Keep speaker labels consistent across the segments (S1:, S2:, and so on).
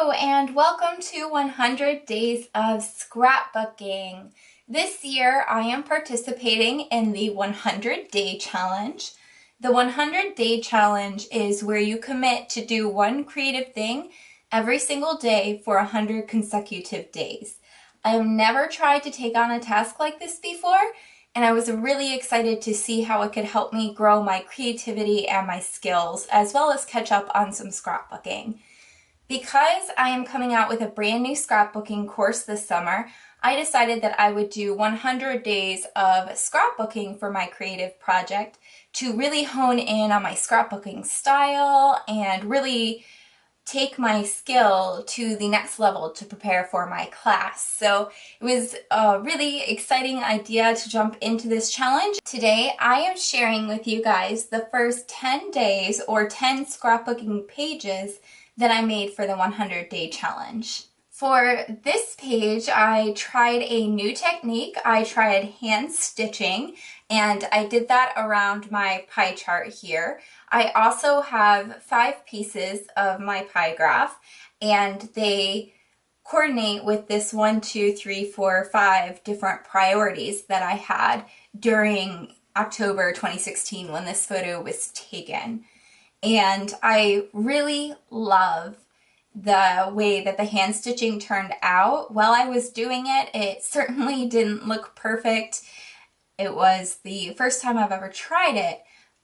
S1: Hello and welcome to 100 Days of Scrapbooking. This year I am participating in the 100-day challenge. The 100-day challenge is where you commit to do one creative thing every single day for 100 consecutive days. I have never tried to take on a task like this before, and I was really excited to see how it could help me grow my creativity and my skills, as well as catch up on some scrapbooking. Because I am coming out with a brand new scrapbooking course this summer, I decided that I would do 100 days of scrapbooking for my creative project to really hone in on my scrapbooking style and really take my skill to the next level to prepare for my class. So it was a really exciting idea to jump into this challenge. Today I am sharing with you guys the first 10 days or 10 scrapbooking pages that I made for the 100-day challenge. For this page, I tried a new technique. I tried hand stitching, and I did that around my pie chart here. I also have 5 pieces of my pie graph, and they coordinate with this 1, 2, 3, 4, 5 different priorities that I had during October 2016 when this photo was taken. And I really love the way that the hand stitching turned out. While I was doing it, it certainly didn't look perfect. It was the first time I've ever tried it,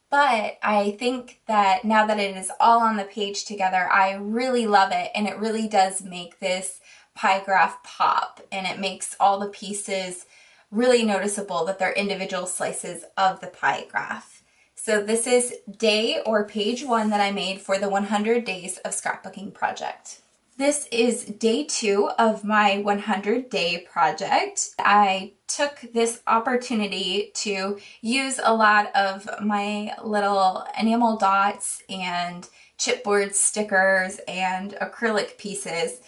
S1: but I think that now that it is all on the page together, I really love it, and it really does make this pie graph pop, and it makes all the pieces really noticeable that they're individual slices of the pie graph. So this is day or page 1 that I made for the 100 Days of Scrapbooking project. This is day 2 of my 100-day project. I took this opportunity to use a lot of my little enamel dots and chipboard stickers and acrylic pieces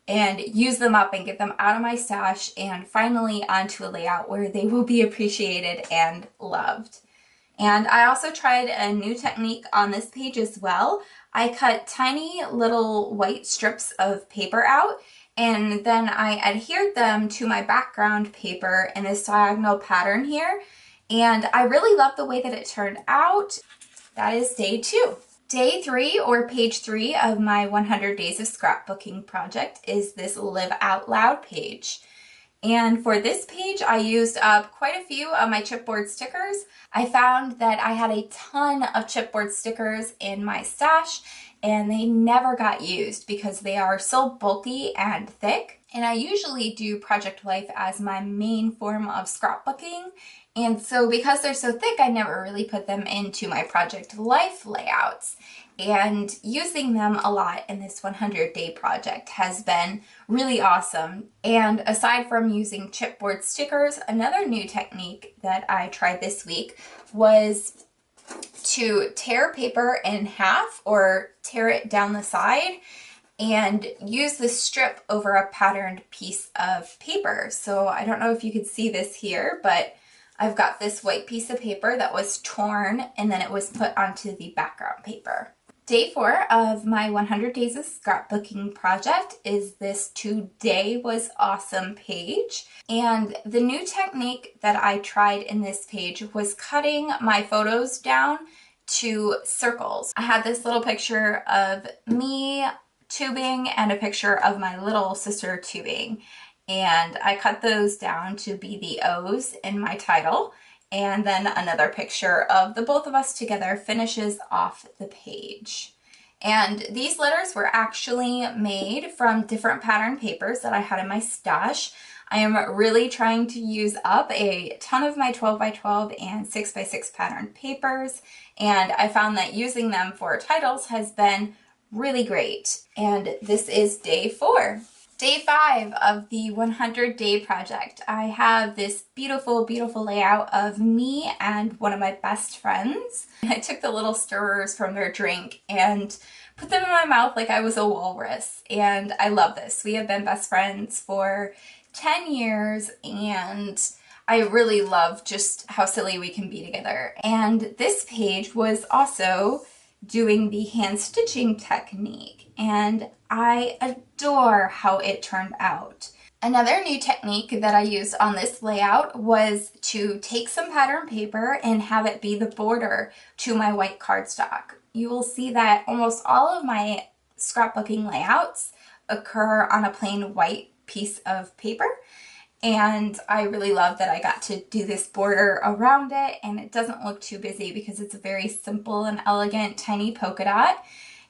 S1: and use them up and get them out of my stash and finally onto a layout where they will be appreciated and loved. And I also tried a new technique on this page as well. I cut tiny little white strips of paper out, and then I adhered them to my background paper in this diagonal pattern here. And I really love the way that it turned out. That is day 2. Day 3 or page 3 of my 100 Days of Scrapbooking project is this Live Out Loud page. And for this page, I used up quite a few of my chipboard stickers. I found that I had a ton of chipboard stickers in my stash, and they never got used because they are so bulky and thick. And I usually do Project Life as my main form of scrapbooking. And so because they're so thick, I never really put them into my Project Life layouts. And using them a lot in this 100-day project has been really awesome. And aside from using chipboard stickers, another new technique that I tried this week was to tear paper in half or tear it down the side and use the strip over a patterned piece of paper. So I don't know if you could see this here, but I've got this white piece of paper that was torn and then it was put onto the background paper. Day 4 of my 100 Days of Scrapbooking project is this Today Was Awesome page. And the new technique that I tried in this page was cutting my photos down to circles. I had this little picture of me tubing and a picture of my little sister tubing. And I cut those down to be the O's in my title. And then another picture of the both of us together finishes off the page. And these letters were actually made from different pattern papers that I had in my stash. I am really trying to use up a ton of my 12x12 and 6x6 pattern papers, and I found that using them for titles has been really great. And this is day 4. Day 5 of the 100-day project. I have this beautiful, beautiful layout of me and one of my best friends. I took the little stirrers from their drink and put them in my mouth like I was a walrus. And I love this. We have been best friends for 10 years and I really love just how silly we can be together. And this page was also doing the hand stitching technique. And I adore how it turned out. Another new technique that I used on this layout was to take some pattern paper and have it be the border to my white cardstock. You will see that almost all of my scrapbooking layouts occur on a plain white piece of paper. And I really love that I got to do this border around it, and it doesn't look too busy because it's a very simple and elegant tiny polka dot.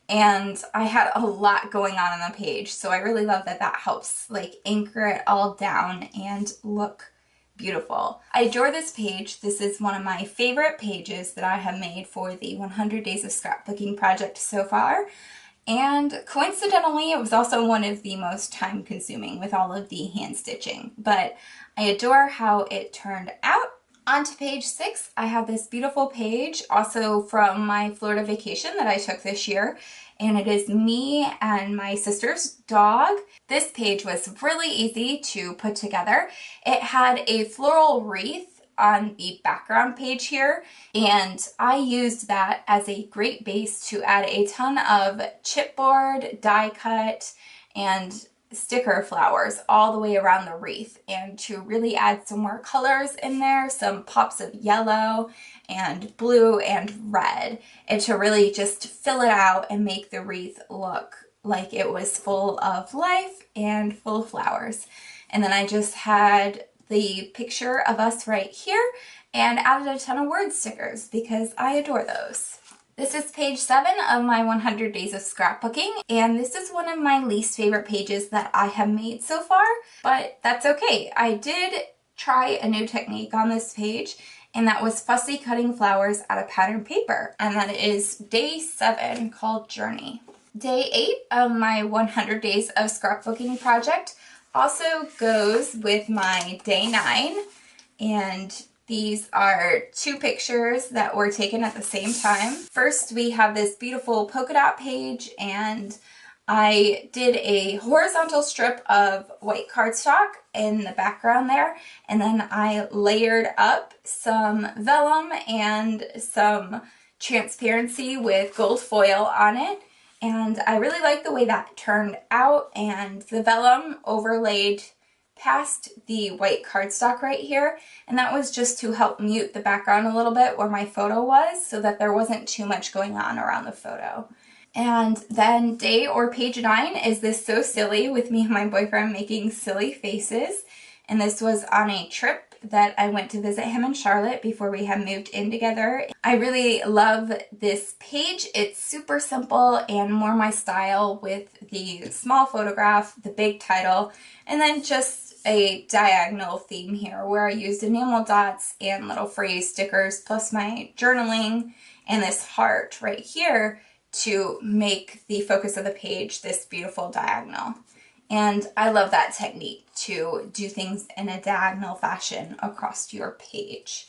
S1: And I had a lot going on the page, so I really love that that helps like anchor it all down and look beautiful. I adore this page. This is one of my favorite pages that I have made for the 100 Days of Scrapbooking project so far. And coincidentally, it was also one of the most time consuming with all of the hand stitching, but I adore how it turned out. On to page 6, I have this beautiful page also from my Florida vacation that I took this year, and it is me and my sister's dog. This page was really easy to put together. It had a floral wreath on the background page here, and I used that as a great base to add a ton of chipboard, die cut, and sticker flowers all the way around the wreath, and to really add some more colors in there, some pops of yellow and blue and red, and to really just fill it out and make the wreath look like it was full of life and full of flowers. And then I just had the picture of us right here and added a ton of word stickers because I adore those. This is page 7 of my 100 Days of Scrapbooking, and this is one of my least favorite pages that I have made so far, but that's okay. I did try a new technique on this page, and that was fussy cutting flowers out of pattern paper, and that is day 7 called Journey. Day 8 of my 100 Days of Scrapbooking project also goes with my day 9, and these are 2 pictures that were taken at the same time. First, we have this beautiful polka dot page, and I did a horizontal strip of white cardstock in the background there, and then I layered up some vellum and some transparency with gold foil on it. And I really like the way that turned out, and the vellum overlaid past the white cardstock right here, and that was just to help mute the background a little bit where my photo was so that there wasn't too much going on around the photo. And then day or page 9 is this So Silly with me and my boyfriend making silly faces, and this was on a trip that I went to visit him in Charlotte before we had moved in together. I really love this page. It's super simple and more my style with the small photograph, the big title, and then just a diagonal theme here where I used enamel dots and little phrase stickers plus my journaling and this heart right here to make the focus of the page this beautiful diagonal. And I love that technique to do things in a diagonal fashion across your page.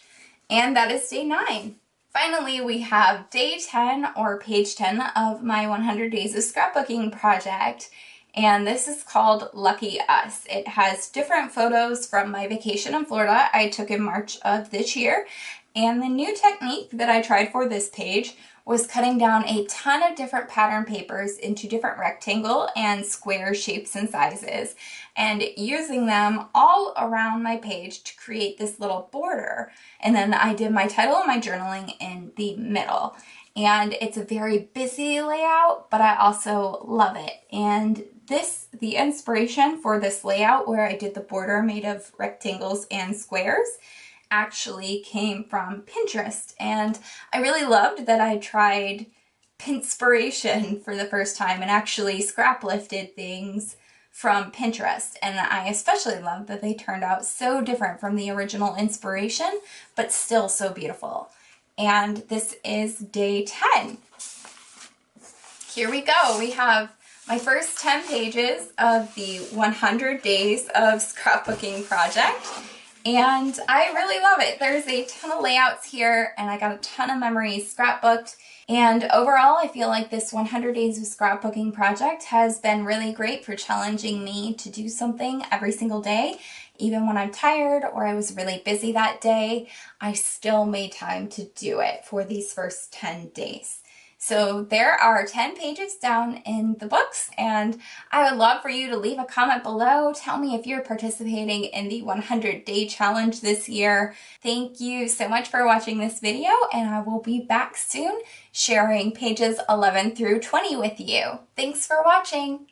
S1: And that is day 9. Finally, we have day 10 or page 10 of my 100 Days of Scrapbooking project. And this is called Lucky Us. It has different photos from my vacation in Florida I took in March of this year. And the new technique that I tried for this page was cutting down a ton of different pattern papers into different rectangle and square shapes and sizes and using them all around my page to create this little border. And then I did my title and my journaling in the middle. And it's a very busy layout, but I also love it. And the inspiration for this layout where I did the border made of rectangles and squares actually came from Pinterest, and I really loved that I tried Pinspiration for the first time and actually scrap lifted things from Pinterest, and I especially loved that they turned out so different from the original inspiration but still so beautiful. And this is day 10. Here we go. We have my first 10 pages of the 100 Days of Scrapbooking project. And I really love it. There's a ton of layouts here, and I got a ton of memories scrapbooked. And overall, I feel like this 100 Days of Scrapbooking project has been really great for challenging me to do something every single day. Even when I'm tired or I was really busy that day, I still made time to do it for these first 10 days. So there are 10 pages down in the books, and I would love for you to leave a comment below. Tell me if you're participating in the 100-day challenge this year. Thank you so much for watching this video, and I will be back soon sharing pages 11 through 20 with you. Thanks for watching.